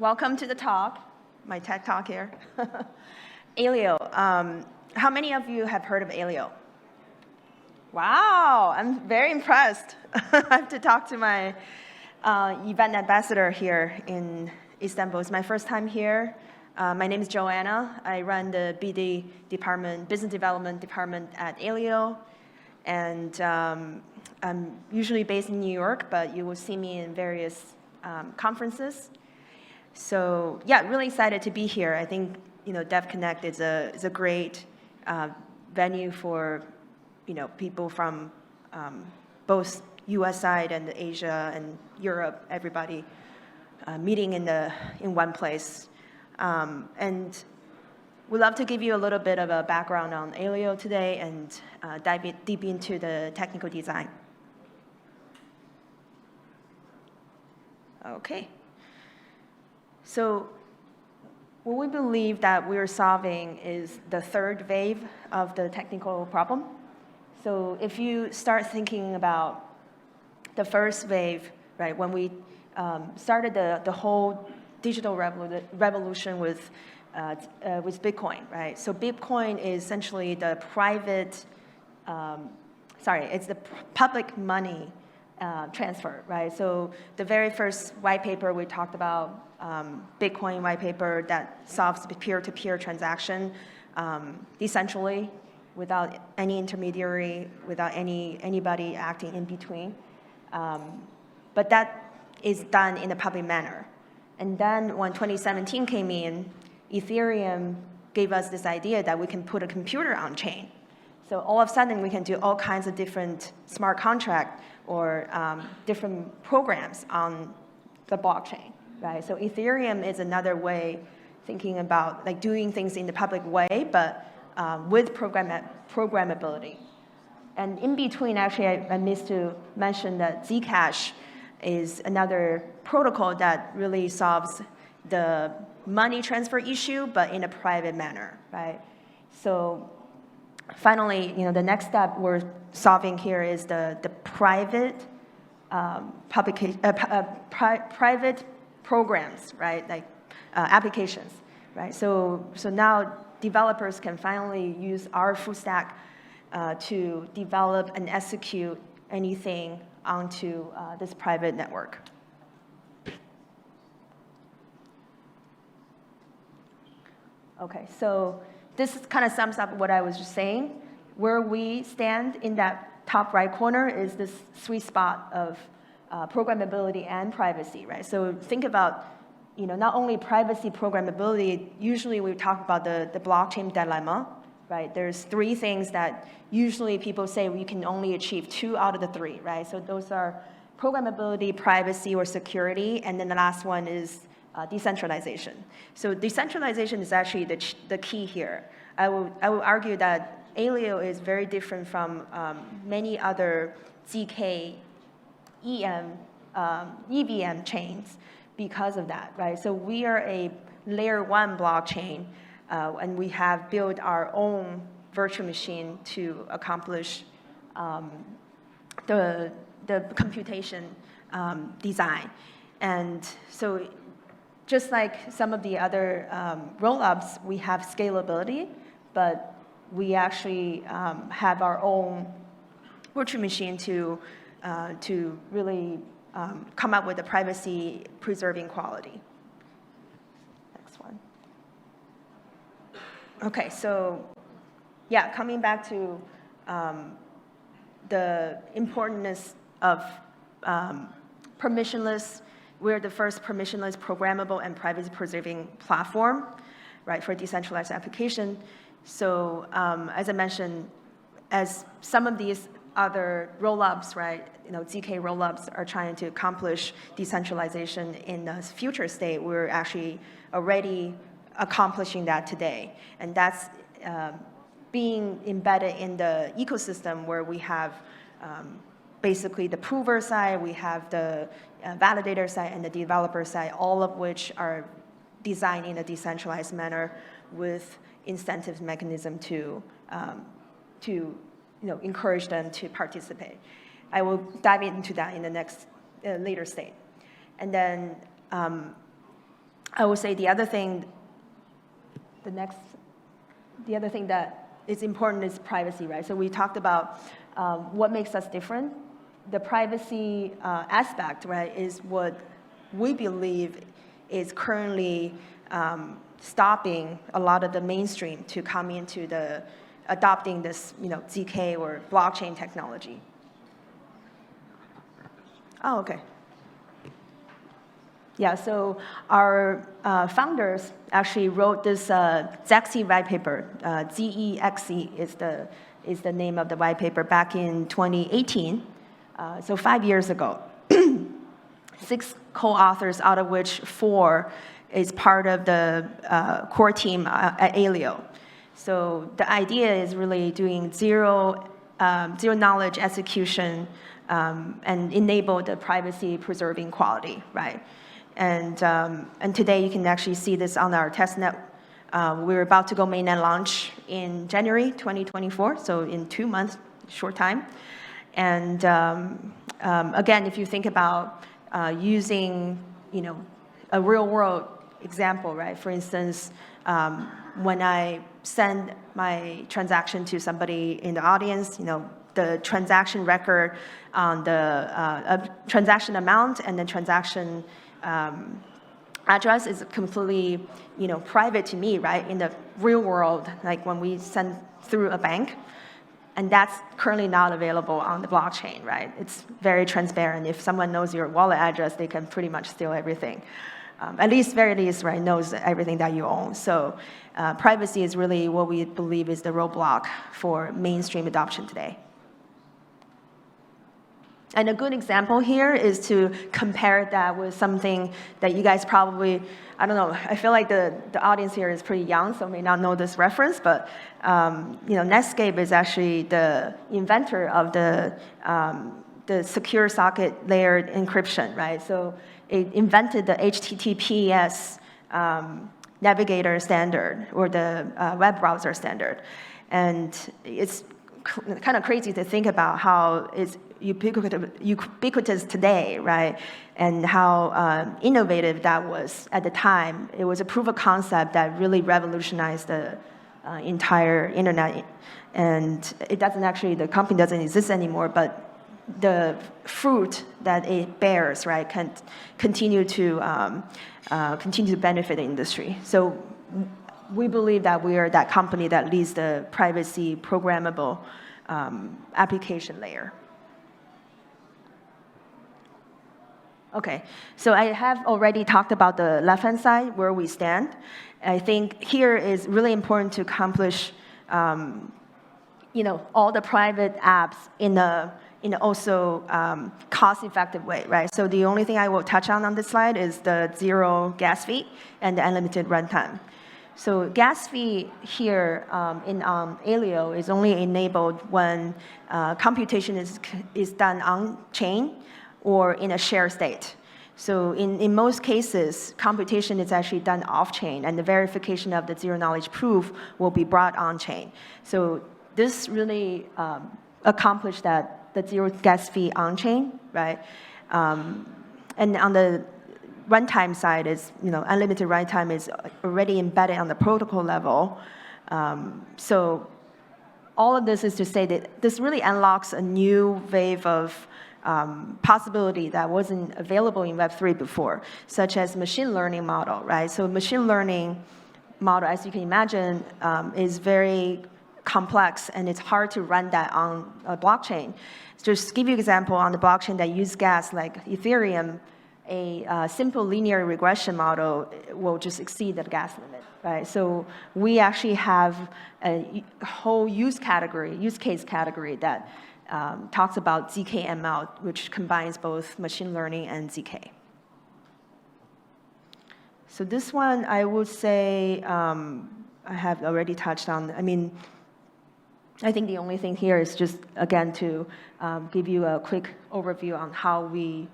welcome to the talk, my TED Talk here. Aleo. How many of you have heard of Aleo? Wow, I'm very impressed. I have to talk to my event ambassador here in Istanbul. It's my first time here. My name is Joanna. I run the BD department, business development department at Aleo. And I'm usually based in New York, but you will see me in various conferences. So yeah, really excited to be here. I think Devconnect is a great venue for people from both U.S. side and Asia and Europe, everybody meeting in one place. And we'd love to give you a little bit of a background on Aleo today and dive deep into the technical design. Okay. So what we believe that we're solving is the third wave of the technical problem. So if you start thinking about the first wave, right, when we started the whole digital revolution with Bitcoin, right? So Bitcoin is essentially the it's the public money transfer, right? So the very first white paper we talked about, Bitcoin white paper that solves peer-to-peer transaction decentrally, without any intermediary, without anybody acting in between. But that is done in a public manner. And then when 2017 came in, Ethereum gave us this idea that we can put a computer on chain. So all of a sudden, we can do all kinds of different smart contract or different programs on the blockchain, right? So Ethereum is another way thinking about like doing things in the public way, but with programmability. And in between, actually, I missed to mention that Zcash is another protocol that really solves the money transfer issue, but in a private manner, right? So finally, the next step we're solving here is the private private programs, right? Like applications, right? So now developers can finally use our full stack to develop and execute anything onto this private network. Okay, so this kind of sums up what I was just saying. Where we stand in that top right corner is this sweet spot of programmability and privacy, right? So think about, not only privacy, programmability. Usually we talk about the blockchain dilemma, right? There's three things that usually people say we can only achieve 2 out of the 3, right? So those are programmability, privacy, or security, and then the last one is decentralization. So decentralization is actually the key here. I will argue that Aleo is very different from many other ZK, EVM chains because of that, right? So we are a layer 1 blockchain, and we have built our own virtual machine to accomplish the computation design. And so just like some of the other roll-ups, we have scalability, but we actually have our own virtual machine to really come up with a privacy-preserving quality. Next one. Okay, so yeah, coming back to the importance of permissionless. We're the first permissionless, programmable, and privacy-preserving platform, right, for decentralized application. So as I mentioned, as some of these other roll-ups, right, ZK roll-ups are trying to accomplish decentralization in the future state, we're actually already accomplishing that today. And that's being embedded in the ecosystem where we have basically the prover side, we have the validator side, and the developer side, all of which are designed in a decentralized manner with incentive mechanism to encourage them to participate. I will dive into that in the next later state. And then I would say the other thing that is important is privacy, right? So we talked about what makes us different. The privacy aspect, right, is what we believe is currently stopping a lot of the mainstream to come into adopting this, ZK or blockchain technology. Oh, okay. Yeah, so our founders actually wrote this ZEXE white paper. ZEXE is the name of the white paper back in 2018, so 5 years ago. 6 co-authors, out of which 4 is part of the core team at Aleo. So the idea is really doing zero knowledge execution and enable the privacy preserving quality, right? And today you can actually see this on our testnet. We're about to go mainnet launch in January 2024, so in 2 months, short time. And again, if you think about using, a real world example, right? For instance, when I send my transaction to somebody in the audience, the transaction record on the transaction amount and the transaction address is completely, private to me, right? In the real world, like when we send through a bank, and that's currently not available on the blockchain, right? It's very transparent. If someone knows your wallet address, they can pretty much steal everything. Very least, right, knows everything that you own. So privacy is really what we believe is the roadblock for mainstream adoption today. And a good example here is to compare that with something that you guys probably, I don't know, I feel like the audience here is pretty young, so may not know this reference, but Netscape is actually the inventor of the secure socket layered encryption, right? So it invented the HTTPS navigator standard, or the web browser standard. And it's kind of crazy to think about how it's ubiquitous today, right? And how innovative that was at the time. It was a proof of concept that really revolutionized the entire internet. And it doesn't actually, the company doesn't exist anymore, but the fruit that it bears, right, can continue to benefit the industry. So we believe that we are that company that leads the privacy programmable application layer. Okay, so I have already talked about the left-hand side, where we stand. I think here is really important to accomplish, all the private apps in a also cost-effective way, right? So the only thing I will touch on this slide is the 0 gas fee and the unlimited runtime. So gas fee here in Aleo is only enabled when computation is done on-chain or in a shared state. So in most cases, computation is actually done off-chain, and the verification of the zero-knowledge proof will be brought on-chain. So this really accomplished that, the zero gas fee on-chain, right? And on the runtime side is, unlimited runtime is already embedded on the protocol level. So all of this is to say that this really unlocks a new wave of possibility that wasn't available in Web3 before, such as machine learning model, right? So machine learning model, as you can imagine, is very complex, and it's hard to run that on a blockchain. Just to give you an example, on the blockchain that use gas, like Ethereum, a simple linear regression model will just exceed the gas limit, right? So we actually have a whole use case category that talks about ZK-ML, which combines both machine learning and ZK. So this one, I would say, I have already touched on. I think the only thing here is just, again, to give you a quick overview on how we,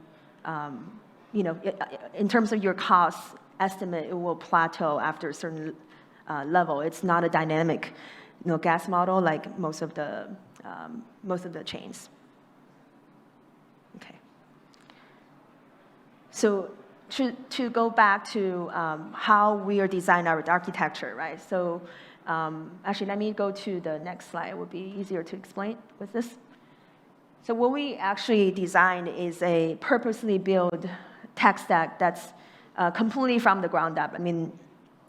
in terms of your cost estimate, it will plateau after a certain level. It's not a dynamic, gas model like most of the chains. Okay. So to go back to how we are designing our architecture, right? So actually, let me go to the next slide. It would be easier to explain with this. So what we actually designed is a purposely built tech stack that's completely from the ground up. I mean,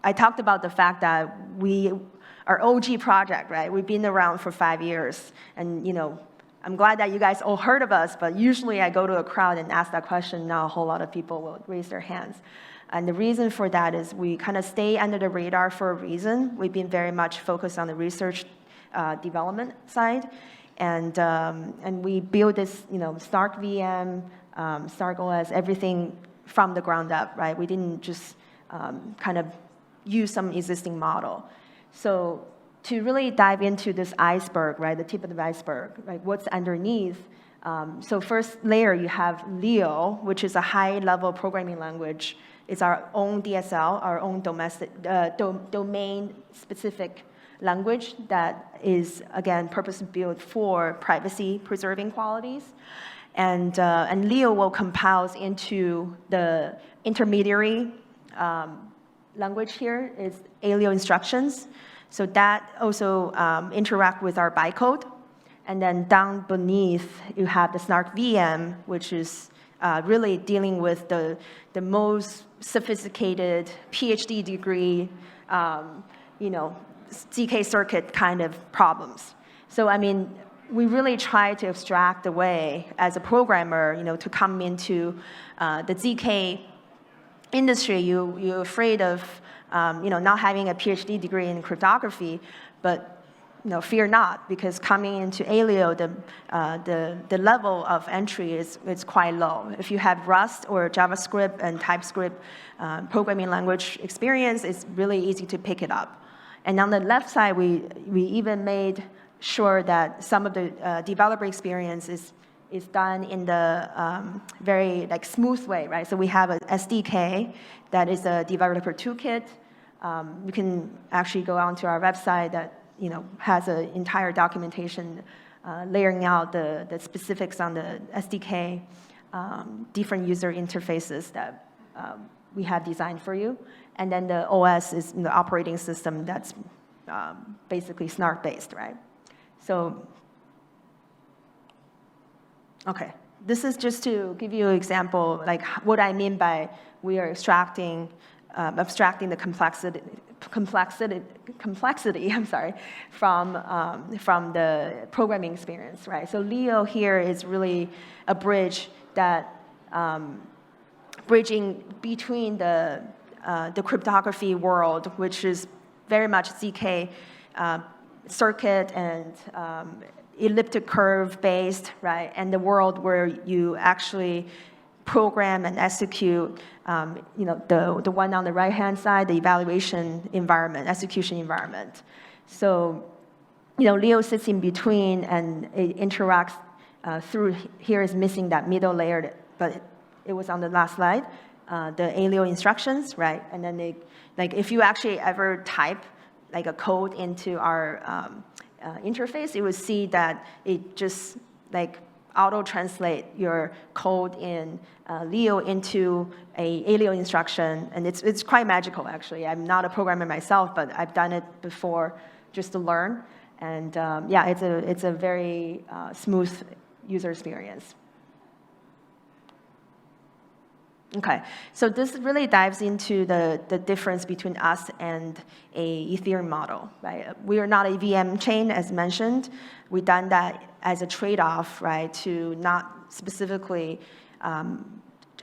I talked about the fact that our OG project, right? We've been around for 5 years, and I'm glad that you guys all heard of us, but usually I go to a crowd and ask that question, now a whole lot of people will raise their hands. And the reason for that is we kind of stay under the radar for a reason. We've been very much focused on the research development side. And we build this, Snark VM, Snark OS, everything from the ground up, right? We didn't just kind of use some existing model. So to really dive into this iceberg, right, the tip of the iceberg, right, what's underneath? So first layer, you have Leo, which is a high-level programming language. It's our own DSL, our own domestic, domain-specific language that is, again, purpose-built for privacy-preserving qualities. And Leo will compile into the intermediary language here is Aleo instructions. So that also interact with our bytecode. And then down beneath, you have the Snark VM, which is really dealing with the most sophisticated PhD degree, ZK circuit kind of problems. So, I mean, we really try to abstract away as a programmer, to come into the ZK industry. You're afraid of, not having a PhD degree in cryptography, but fear not, because coming into Aleo, the level of entry is quite low. If you have Rust or JavaScript and TypeScript programming language experience, it's really easy to pick it up. And on the left side, we even made sure that some of the developer experience is done in the very smooth way, right? So we have a SDK that is a developer toolkit. You can actually go onto our website that has an entire documentation layering out the specifics on the SDK, different user interfaces that we have designed for you. And then the OS is the operating system that's basically Snark-based, right? So, okay. This is just to give you an example, like what I mean by we are abstracting the complexity, from the programming experience, right? So Leo here is really a bridge that bridging between the cryptography world, which is very much ZK circuit and elliptic curve based, right? And the world where you actually program and execute, the one on the right-hand side, the evaluation environment, execution environment. So, Leo sits in between and it interacts through, here is missing that middle layer, but it was on the last slide, the Aleo instructions, right? And then if you actually ever type a code into our interface, you would see that it just auto-translate your code in Leo into a Aleo instruction, and it's quite magical, actually. I'm not a programmer myself, but I've done it before just to learn, and yeah, it's a very smooth user experience. Okay, so this really dives into the difference between us and a Ethereum model, right? We are not a VM chain, as mentioned. We've done that as a trade-off, right, to not specifically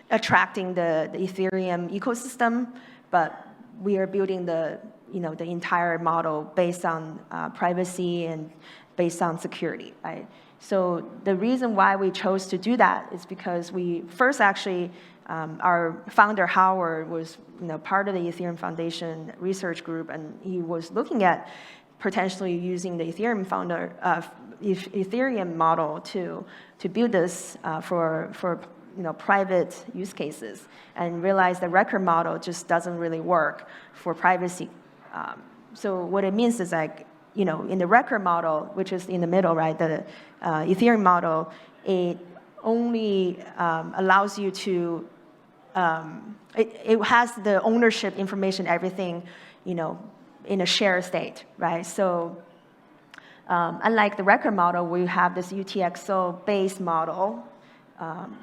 attracting the Ethereum ecosystem, but we are building the entire model based on privacy and based on security, right? So the reason why we chose to do that is because we first actually, our founder Howard was part of the Ethereum Foundation research group, and he was looking at potentially using the Ethereum Ethereum model to build this for private use cases, and realized the record model just doesn't really work for privacy. So what it means is in the record model, which is in the middle, right, the Ethereum model, it only allows you to it has the ownership information, everything, in a shared state, right? So unlike the record model, we have this UTXO-based model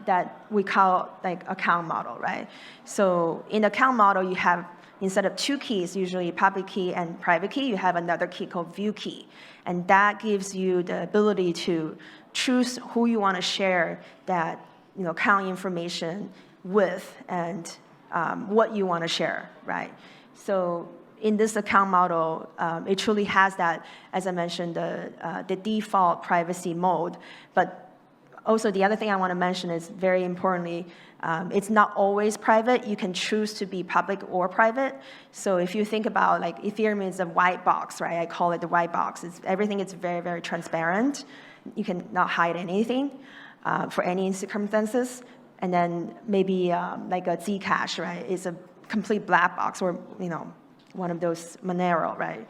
that we call like account model, right? So in account model, you have, instead of two keys, usually public key and private key, you have another key called view key. And that gives you the ability to choose who you want to share that account information with and what you want to share, right? So in this account model, it truly has that, as I mentioned, the default privacy mode. But also the other thing I want to mention is, very importantly, it's not always private. You can choose to be public or private. So if you think about, like, Ethereum is a white box, right? I call it the white box. Everything is very, very transparent. You can not hide anything for any circumstances. And then maybe like a Zcash, right? It's a complete black box, or one of those Monero, right?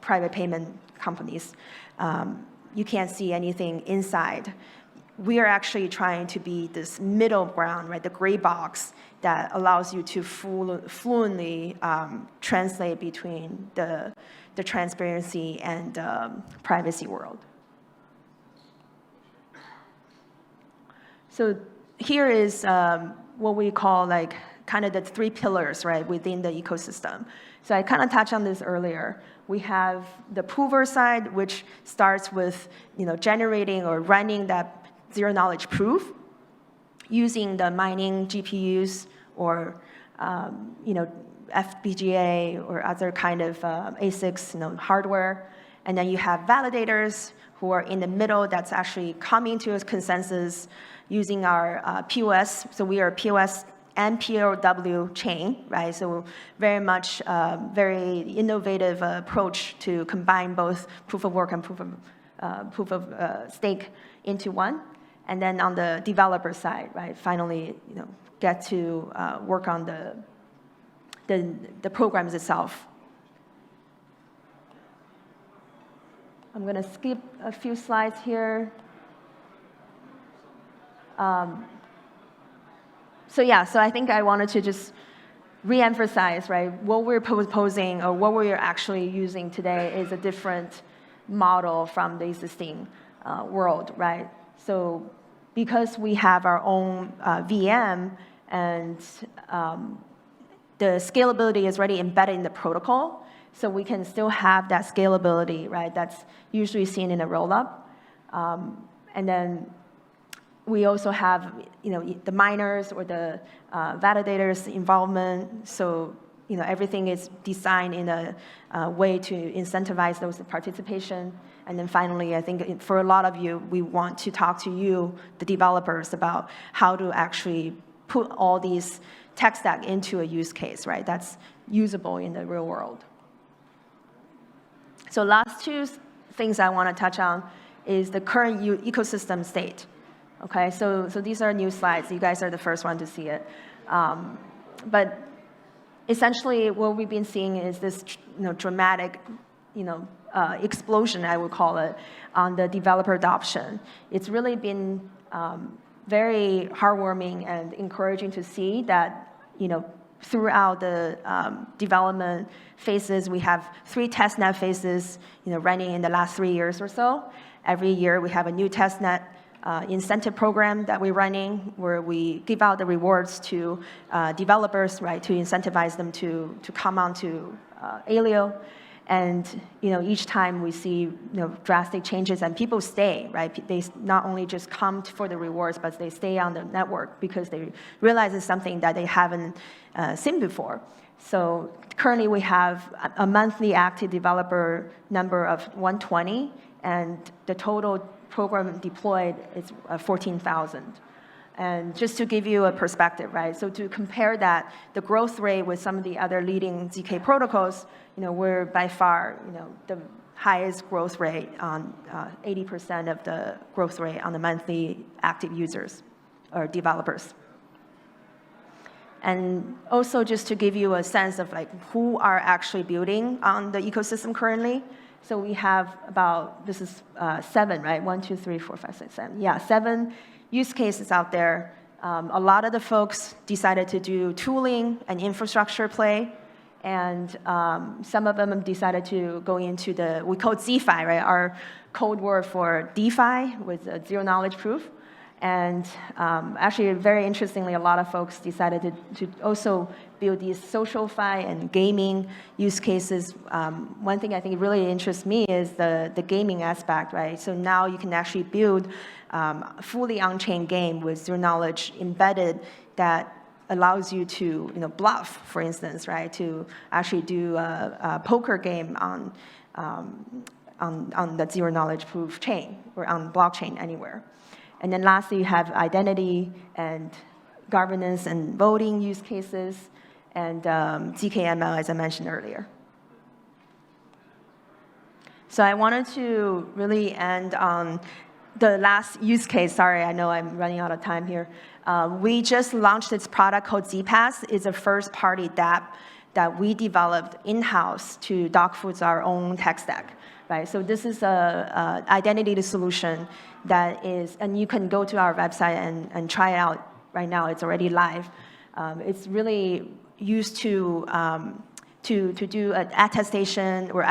Private payment companies. You can't see anything inside. We are actually trying to be this middle ground, right? The gray box that allows you to fluently translate between the transparency and privacy world. So here is what we call like kind of the three pillars, right, within the ecosystem. So I kind of touched on this earlier. We have the prover side, which starts with generating or running that zero-knowledge proof using the mining GPUs or FPGA or other kind of ASICs, hardware. And then you have validators who are in the middle that's actually coming to a consensus using our POS. So we are POS and POW chain, right? So very much very innovative approach to combine both proof of work and proof of stake into one. And then on the developer side, right, finally, get to work on the programs itself. I'm going to skip a few slides here. So I think I wanted to just re-emphasize, right, what we're proposing or what we're actually using today is a different model from the existing world, right? So because we have our own VM and the scalability is already embedded in the protocol, so we can still have that scalability, right? That's usually seen in a roll-up. And then we also have, the miners or the validators' involvement. So, everything is designed in a way to incentivize those participation. And then finally, I think for a lot of you, we want to talk to you, the developers, about how to actually put all these tech stack into a use case, right? That's usable in the real world. So last two things I want to touch on is the current ecosystem state. Okay, so these are new slides. You guys are the first one to see it. But essentially, what we've been seeing is this, dramatic, explosion, I would call it, on the developer adoption. It's really been very heartwarming and encouraging to see that, throughout the development phases, we have 3 testnet phases, running in the last 3 years or so. Every year, we have a new testnet incentive program that we're running, where we give out the rewards to developers, right, to incentivize them to come onto Aleo. And each time we see drastic changes, and people stay, right? They not only just come for the rewards, but they stay on the network because they realize it's something that they haven't seen before. So currently we have a monthly active developer number of 120, and the total program deployed is 14,000. And just to give you a perspective, right? So to compare that, the growth rate with some of the other leading ZK protocols, we're by far, the highest growth rate on 80% of the growth rate on the monthly active users or developers. And also just to give you a sense of like who are actually building on the ecosystem currently. So we have about, this is 7, right? 1, 2, 3, 4, 5, 6, 7. Yeah, 7 use cases out there A lot of the folks decided to do tooling and infrastructure play, and some of them decided to go into we call it ZFi, right? Our code word for DeFi with zero knowledge proof. And actually, very interestingly, a lot of folks decided to also build these social fi and gaming use cases. One thing I think really interests me is the gaming aspect, right? So now you can actually build fully on-chain game with zero knowledge embedded that allows you to bluff, for instance, right? To actually do a poker game on the zero knowledge proof chain or on blockchain anywhere. And then lastly, you have identity and governance and voting use cases, and ZKML, as I mentioned earlier. So I wanted to really end on the last use case. Sorry, I know I'm running out of time here. We just launched this product called ZPass. It's a first-party dApp that we developed in-house to dogfood our own tech stack. Right, so this is a identity solution that is, and you can go to our website and try it out right now. It's already live. It's really used to do an attestation or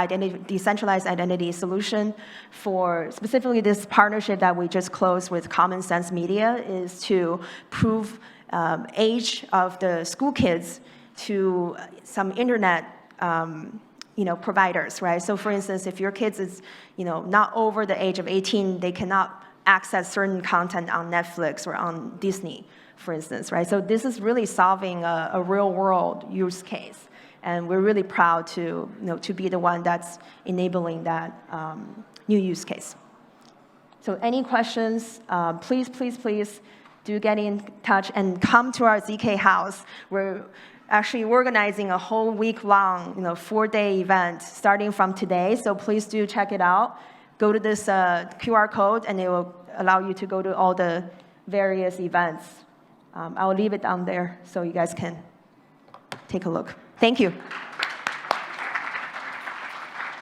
decentralized identity solution for specifically this partnership that we just closed with Common Sense Media is to prove age of the school kids to some internet providers, right? So for instance, if your kids is, not over the age of 18, they cannot access certain content on Netflix or on Disney, for instance, right? So this is really solving a real world use case. And we're really proud to be the one that's enabling that new use case. So any questions, please do get in touch and come to our ZK house. We're actually organizing a whole week-long, 4-day event starting from today. So please do check it out. Go to this QR code, and it will allow you to go to all the various events. I'll leave it down there so you guys can take a look. Thank you.